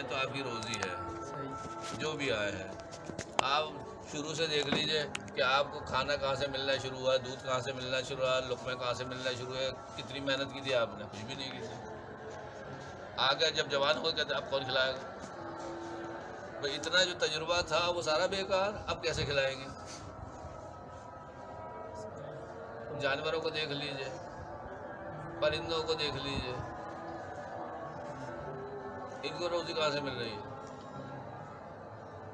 ہیں تو آپ کی روزی ہے. جو بھی آئے ہیں آپ شروع سے دیکھ لیجئے کہ آپ کو کھانا کہاں سے ملنا شروع ہوا, دودھ کہاں سے ملنا شروع ہوا, لقمے کہاں سے ملنا شروع ہوئے, کتنی محنت کی تھی آپ نے, کچھ بھی نہیں کی تھی. آگے جب جوان ہو کہتے اب کون کھلائے گا؟ بھائی اتنا جو تجربہ تھا وہ سارا بیکار, اب کیسے کھلائیں گے؟ جانوروں کو دیکھ لیجئے, پرندوں کو دیکھ لیجئے, ان کو روزی کہاں سے مل رہی ہے؟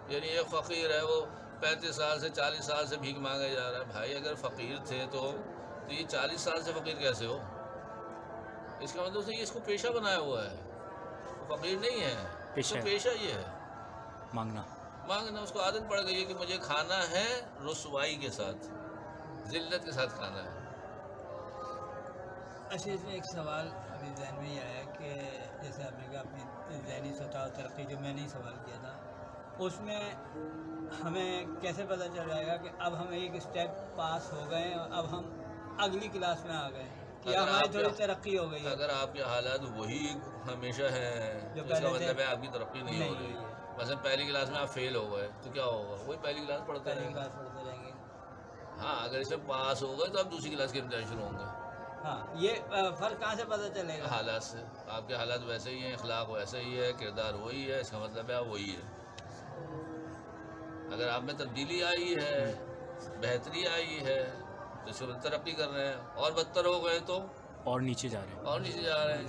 یعنی ایک فقیر ہے وہ 35 سال سے 40 سال سے بھیک مانگے جا رہا ہے. بھائی اگر فقیر تھے تو یہ 40 سال سے فقیر کیسے ہو؟ اس کا مطلب یہ اس کو پیشہ بنایا ہوا ہے, وہ فقیر نہیں ہے, اس کا پیشہ یہ ہے مانگنا. اس کو عادت پڑ گئی ہے کہ مجھے کھانا ہے رسوائی کے ساتھ, ذلت کے ساتھ کھانا ہے. اچھا, اس میں ایک سوال ابھی ذہن میں یہ آیا کہ جیسے آپ نے کہا اپنی ذہنی سطح و ترقی, جو میں نے ہی سوال کیا تھا, اس میں ہمیں کیسے پتہ چل جائے گا کہ اب ہم ایک اسٹیپ پاس ہو گئے اور اب ہم اگلی کلاس میں آ گئے, کہ ہماری تھوڑی ترقی ہو گئی ہے؟ اگر آپ کے حالات وہی ہمیشہ ہیں تو اس کا مطلب ہے آپ کی ترقی نہیں ہو رہی. مثلا پہلی کلاس میں آپ فیل ہو گئے تو کیا ہوگا؟ وہی پہلی کلاس پڑھتے رہیں گے. ہاں, اگر اس میں پاس ہو گئے تو آپ دوسری کلاس کے امتحان شروع ہوں گے. ہاں, یہ فرق کہاں سے پتہ چلے گا؟ حالات سے. آپ کے حالات ویسے ہی ہیں, اخلاق ویسے ہی ہے, کردار وہی ہے, اس کا مطلب ہے آپ وہی ہے. اگر آپ میں تبدیلی آئی ہے, بہتری آئی ہے تو اس کو ترقی کر رہے ہیں, اور بدتر ہو گئے تو اور نیچے جا رہے ہیں.